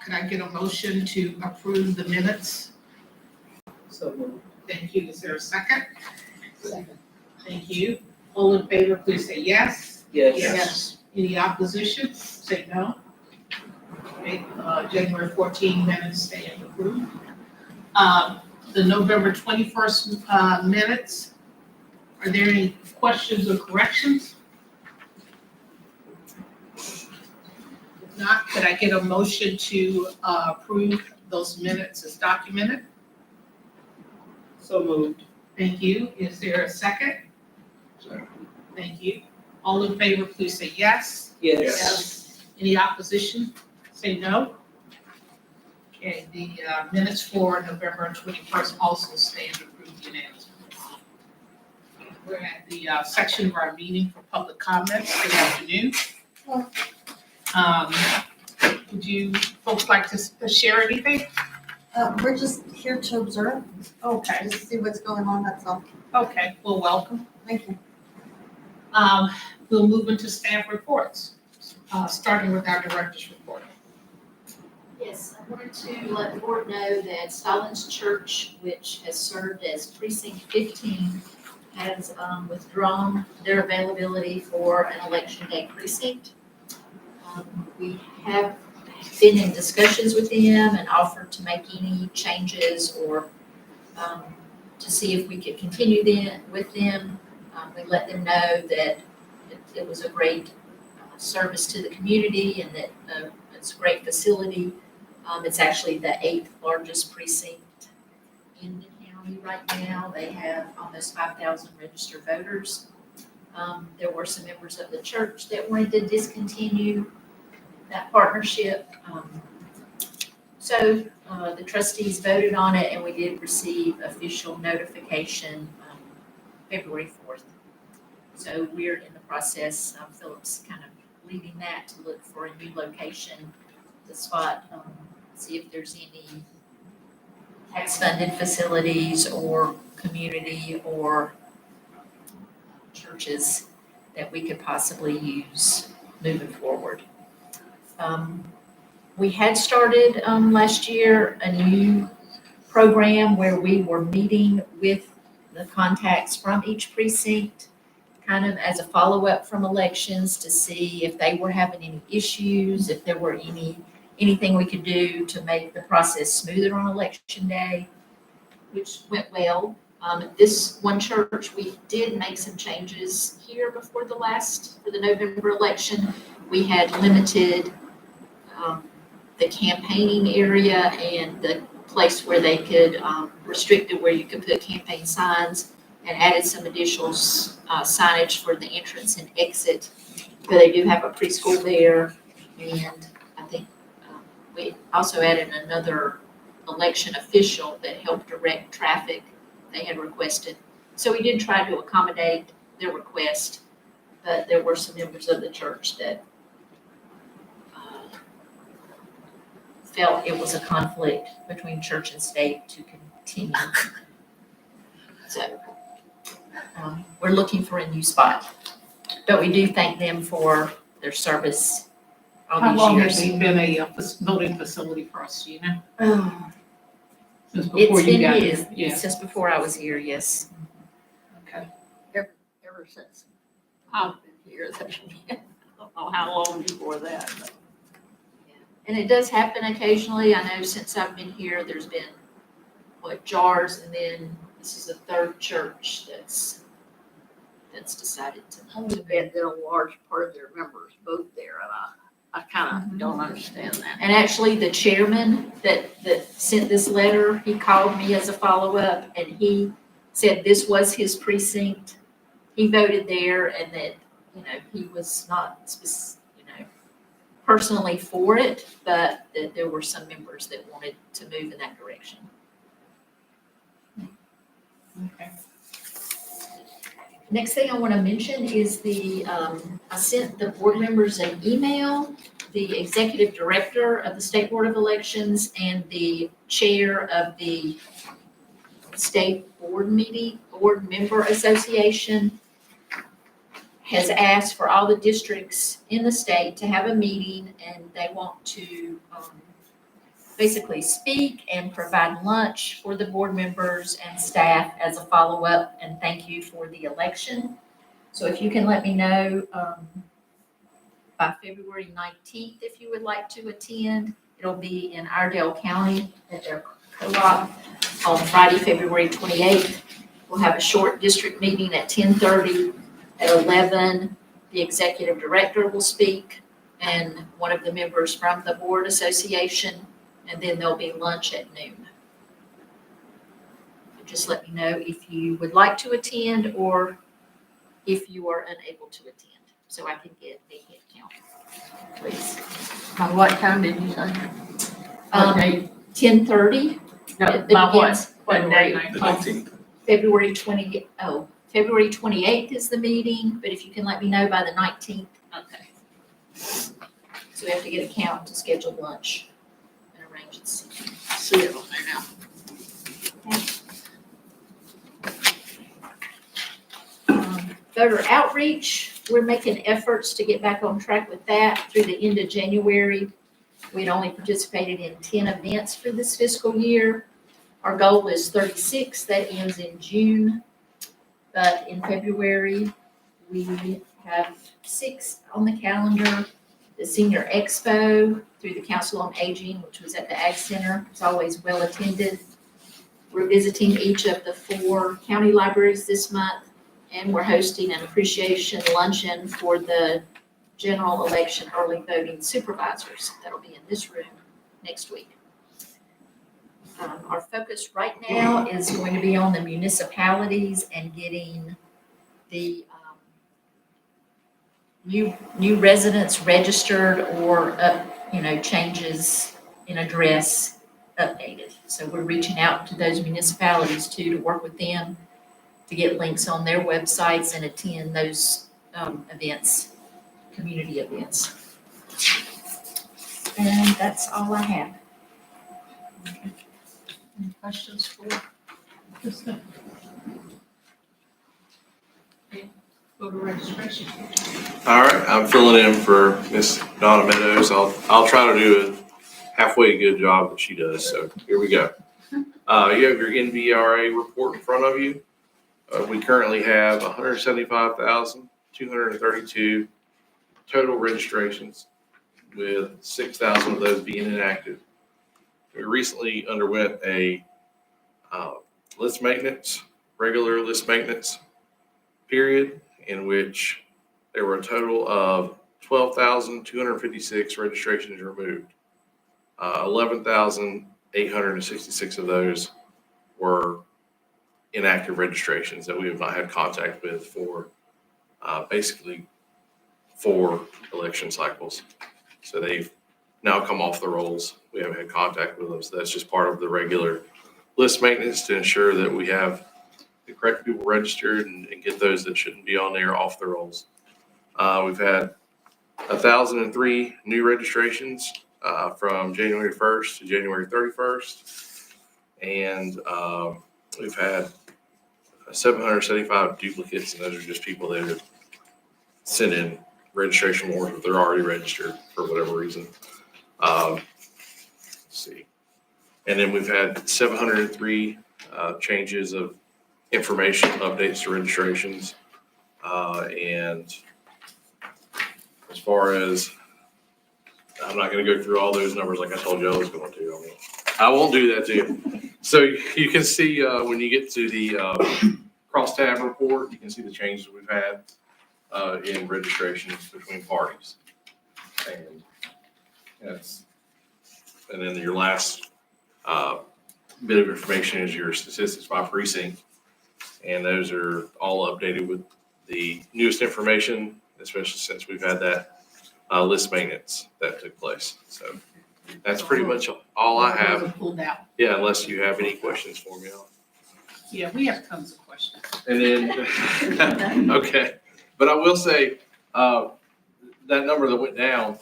Could I get a motion to approve the minutes? So moved. Thank you. Is there a second? Second. Thank you. All in favor, please say yes. Yes. Any opposition? Say no. Okay, January 14 minutes stand approved. The November 21st minutes, are there any questions or corrections? If not, could I get a motion to approve those minutes as documented? So moved. Thank you. Is there a second? Second. Thank you. All in favor, please say yes. Yes. Any opposition? Say no. Okay, the minutes for November 21st also stand approved unanimously. We're at the section of our meeting for public comments. Good afternoon. Would you folks like to share anything? We're just here to observe, Okay, just see what's going on, that's all. okay, well, welcome. Thank you. We'll move into staff reports, starting with our director's report. Yes, I wanted to let the board know that Stallings Church, which has served as precinct 15, has withdrawn their availability for an election day precinct. We have been in discussions with them and offered to make any changes or to see if we could continue with them. We let them know that it was a great service to the community and that it's a great facility. It's actually the 8th largest precinct in the county right now. They have almost 5,000 registered voters. There were some members of the church that wanted to discontinue that partnership. So the trustees voted on it and we did receive official notification February 4th. So we're in the process, Philip's kind of leading that to look for a new location, the spot, see if there's any tax-funded facilities or community or churches that we could possibly use moving forward. We had started last year a new program where we were meeting with the contacts from each precinct, kind of as a follow-up from elections to see if they were having any issues, if there were anything we could do to make the process smoother on election day, which went well. This one church, we did make some changes here before for the November election. We had limited the campaigning area and the place where they could restricted where you could put campaign signs and added some additional signage for the entrance and exit. But they do have a preschool there, and I think we also added another election official that helped direct traffic they had requested. So we did try to accommodate their request, but there were some members of the church that felt it was a conflict between church and state to continue. So we're looking for a new spot, but we do thank them for their service all How these long years. has it been a voting facility for us, do you know? Since It's before you been got years, here? Yeah, since before I was here, yes. okay. Ever since I've been here, I don't know how long before that, but And it does happen occasionally. I know since I've been here, there's been, jars, and then this is the third church that's decided to. I would bet that a large part of their members vote there, and I kind of don't understand that. And actually, the chairman that sent this letter, he called me as a follow-up, and he said this was his precinct. He voted there, and that, he was not personally for it, but that there were some members that wanted to move in that direction. Okay. Next thing I want to mention is I sent the board members an email, the executive director of the State Board of Elections and the chair of the State Board Member Association has asked for all the districts in the state to have a meeting, and they want to basically speak and provide lunch for the board members and staff as a follow-up and thank you for the election. So if you can let me know by February 19th if you would like to attend. It'll be in Iredell County at their co-op on Friday, February 28th. We'll have a short district meeting at 10:30. At 11, the executive director will speak and one of the members from the board association, and then there'll be lunch at noon. Just let me know if you would like to attend or if you are unable to attend, so I can get a head count, please. By what time did you say? Um, 10:30. No, It by what? begins What February- date? The 19th. February 28th is the meeting, but if you can let me know by the 19th. Okay. So we have to get a count to schedule lunch and arrange it. See it on there now. Voter outreach, we're making efforts to get back on track with that through the end of January. We'd only participated in 10 events for this fiscal year. Our goal is 36, that ends in June. But in February, we have 6 on the calendar. The Senior Expo through the Council on Aging, which was at the Ag Center, it's always well attended. We're visiting each of the 4 county libraries this month, and we're hosting an appreciation luncheon for the general election early voting supervisors. That'll be in this room next week. Our focus right now is going to be on the municipalities and getting the new residents registered or changes in address updated. So we're reaching out to those municipalities too, to work with them to get links on their websites and attend those events, community events. And that's all I have. Any questions for Krista? Okay, voter registration. All right, I'm filling in for Miss Donna Meadows. I'll try to do a halfway good job that she does, so here we go. You have your NVRA report in front of you. We currently have 175,232 total registrations, with 6,000 of those being inactive. We recently underwent a list maintenance, regular list maintenance period, in which there were a total of 12,256 registrations removed. 11,866 of those were inactive registrations that we have not had contact with for basically 4 election cycles. So they've now come off the rolls. We haven't had contact with them. So that's just part of the regular list maintenance to ensure that we have the correct people registered and get those that shouldn't be on there off the rolls. We've had 1,003 new registrations from January 1st to January 31st. And we've had 775 duplicates, and those are just people that have sent in registration forms, but they're already registered for whatever reason. Let's see. And then we've had 703 changes of information, updates to registrations. And as far as, I'm not going to go through all those numbers like I told you I was going to. I won't do that to you. So you can see when you get to the crosstab report, you can see the changes we've had in registrations between parties. And then your last bit of information is your statistics by precinct. And those are all updated with the newest information, especially since we've had that list maintenance that took place. So that's pretty much all I have. Pulled out. Yeah, unless you have any questions for me. Yeah, we have tons of questions. And then, okay, but I will say, that number that went down,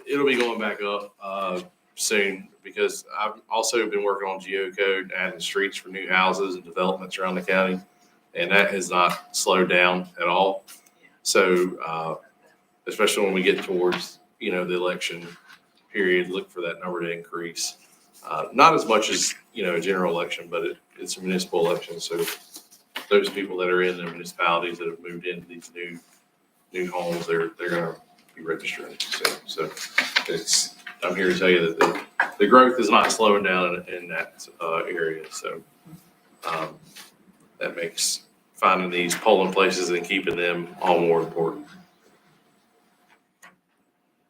it'll be going back up soon, because I've also been working on geocode, adding streets for new houses and developments around the county, and that has not slowed down at all. So, especially when we get towards, the election period, look for that number to increase. Not as much as, a general election, but it's a municipal election, so those people that are in the municipalities that have moved into these new homes, they're gonna be registering. So I'm here to tell you that the growth is not slowing down in that area, so that makes finding these polling places and keeping them all more important.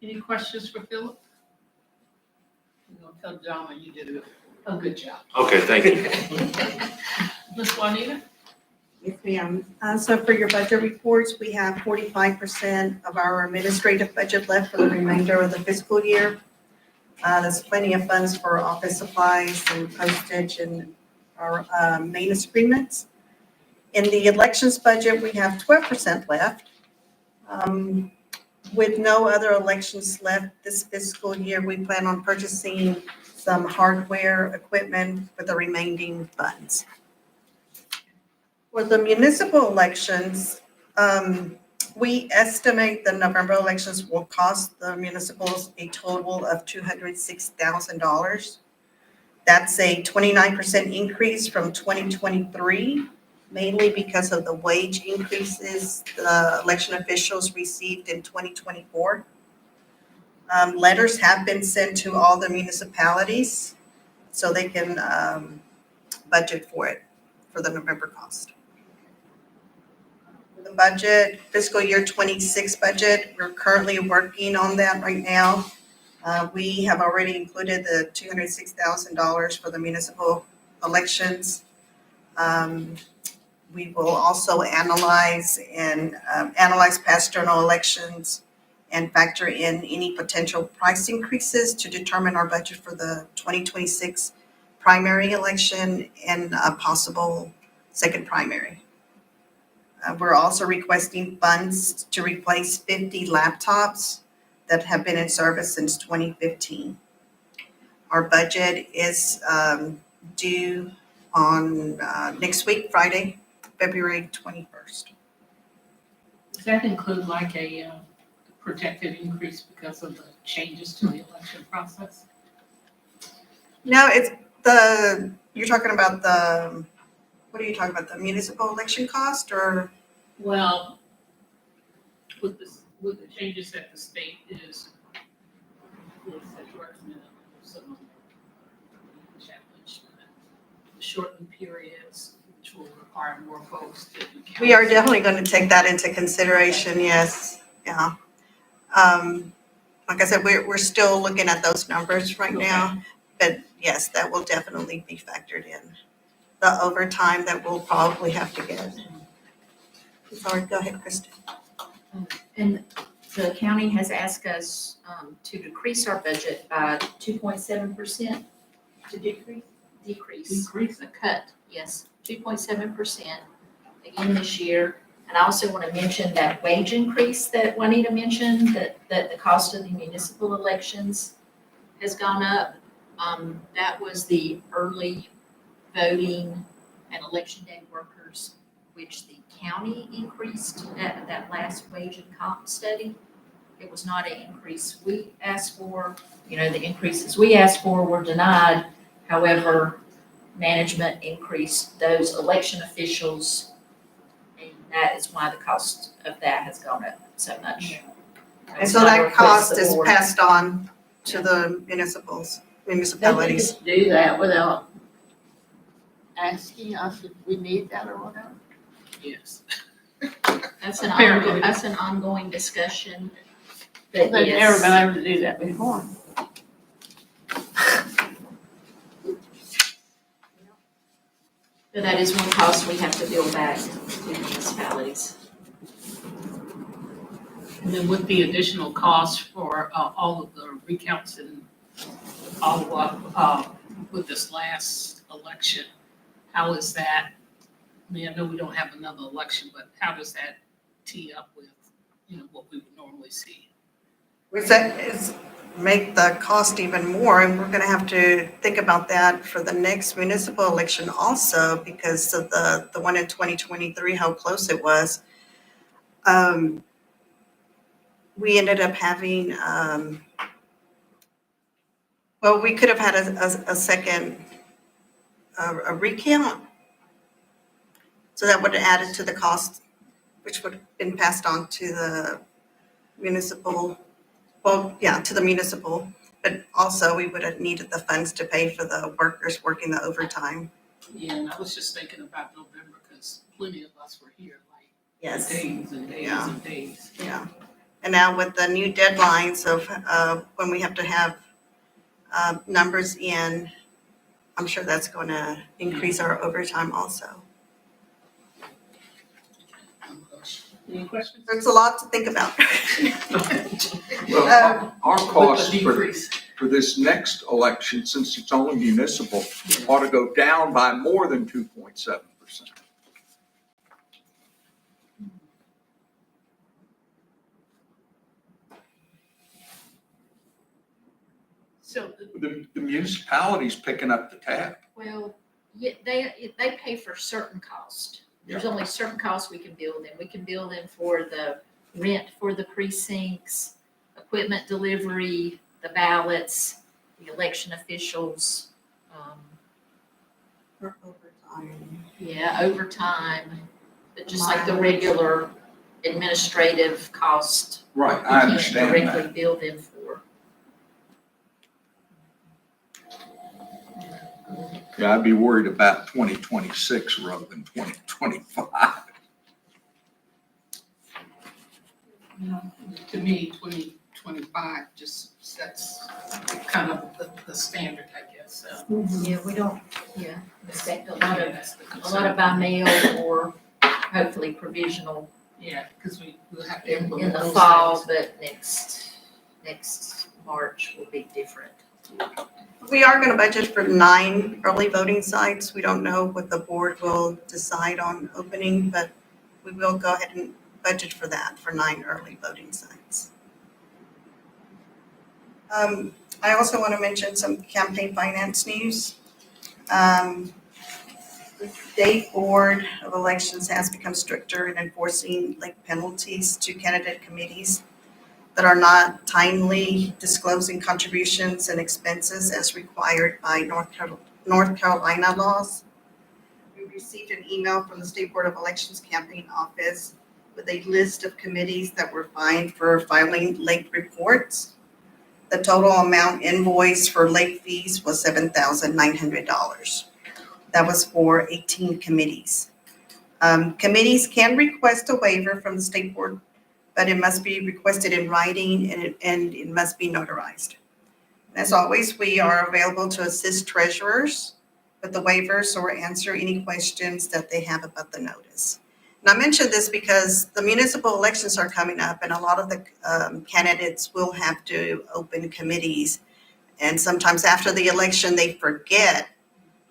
Any questions for Philip? I'm gonna tell John you did a good job. Okay, thank you. Ms. Juanita? Yes, ma'am. So for your budget reports, we have 45% of our administrative budget left for the remainder of the fiscal year. There's plenty of funds for office supplies and postage and our maintenance agreements. In the elections budget, we have 12% left. With no other elections left this fiscal year, we plan on purchasing some hardware equipment for the remaining funds. For the municipal elections, we estimate the November elections will cost the municipals a total of $206,000. That's a 29% increase from 2023, mainly because of the wage increases the election officials received in 2024. Letters have been sent to all the municipalities so they can budget for it for the November cost. The budget, fiscal year 26 budget, we're currently working on that right now. We have already included the $206,000 for the municipal elections. We will also analyze past general elections and factor in any potential price increases to determine our budget for the 2026 primary election and a possible second primary. We're also requesting funds to replace 50 laptops that have been in service since 2015. Our budget is due on next week, Friday, February 21st. Does that include like a projected increase because of the changes to the election process? No, you're talking about what are you talking about, the municipal election cost or? Well, with the changes that the state is recommending some challenge, the shortened periods, which will require more folks to do counts. We are definitely going to take that into consideration, yes, yeah. Like I said, we're still looking at those numbers right now, but yes, that will definitely be factored in. The overtime that we'll probably have to get. Sorry, go ahead, Kristen. And the county has asked us to decrease our budget by 2.7%. To decrease? Decrease. A cut, yes, 2.7% again this year. And I also want to mention that wage increase that Juanita mentioned, that the cost of the municipal elections has gone up. That was the early voting and election day workers, which the county increased at that last wage and comp study. It was not an increase we asked for. The increases we asked for were denied. However, management increased those election officials, and that is why the cost of that has gone up so much. And so that cost is passed on to the municipalities. They can just do that without asking us if we need that or whatever. Yes. That's Apparently. an ongoing discussion. But They've yes. never been able to do that before. But that is one cost we have to bill back to municipalities. And then with the additional cost for all of the recounts and follow-up with this last election, how is that? I mean, I know we don't have another election, but how does that tee up with, what we would normally see? Which that is make the cost even more, and we're gonna have to think about that for the next municipal election also because of the one in 2023, how close it was. We ended up having Well, we could have had a second, a recount. So that would have added to the cost, which would have been passed on to the municipal, well, yeah, to the municipal. But also, we would have needed the funds to pay for the workers working the overtime. Yeah, and I was just thinking about November, because plenty of us were here like Yes, days and days Yeah. and days. yeah. And now with the new deadlines of when we have to have numbers in, I'm sure that's going to increase our overtime also. Any questions? There's a lot to think about. Well, our With costs the for, decrease. for this next election, since it's only municipal, ought to go down by more than 2.7%. So, The municipality's picking up the tab. Well, yeah, they pay for certain costs. There's only certain costs we can bill them. We can bill them for the rent for the precincts, equipment delivery, the ballots, the election officials, For overtime. overtime, but just like the regular administrative cost. Right, we I can't understand Directly that. bill them for. Yeah, I'd be worried about 2026 rather than 2025. to me, 2025 just sets kind of the standard, I guess, so. Yeah, we don't, expect a lot of, That's the a lot concern. of by mail or hopefully provisional Yeah, because we'll have to in implement the those fall, things. but next March will be different. We are going to budget for 9 early voting sites. We don't know what the board will decide on opening, but we will go ahead and budget for that, for 9 early voting sites. I also want to mention some campaign finance news. The State Board of Elections has become stricter in enforcing like penalties to candidate committees that are not timely disclosing contributions and expenses as required by North Carolina laws. We received an email from the State Board of Elections Campaign Office with a list of committees that were fined for filing late reports. The total amount invoiced for late fees was $7,900. That was for 18 committees. Committees can request a waiver from the State Board, but it must be requested in writing and it must be notarized. As always, we are available to assist treasurers with the waivers or answer any questions that they have about the notice. And I mention this because the municipal elections are coming up and a lot of the candidates will have to open committees. And sometimes after the election, they forget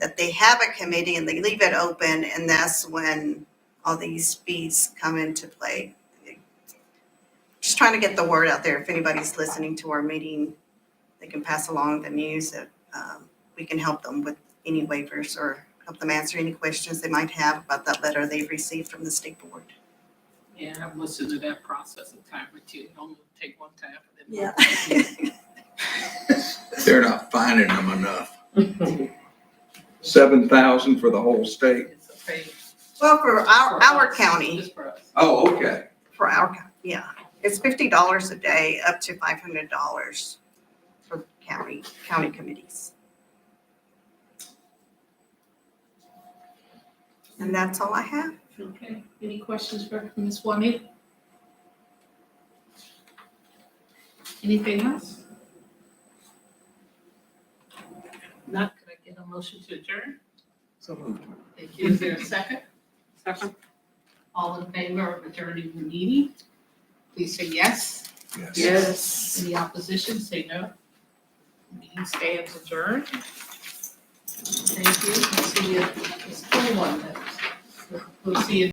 that they have a committee and they leave it open, and that's when all these fees come into play. Just trying to get the word out there. If anybody's listening to our meeting, they can pass along the news that we can help them with any waivers or help them answer any questions they might have about that letter they've received from the State Board. Yeah, I've listened to that process a time or two. It only take one time for them. Yeah. They're not finding them enough. 7,000 for the whole state? It's a pay. Well, for our us, county, Just for us. Oh, okay. for our county, yeah. It's $50 a day, up to $500 for county committees. And that's all I have. Okay, any questions for Ms. Juanita? Anything else? Not, could I get a motion to adjourn? So moved. Thank you. Is there a second? Second. All in favor of adjourning the meeting, please say yes. Yes. Yes. Any opposition, say no. Meeting stands adjourned. Thank you. We'll see you, it's 21 minutes. We'll see you.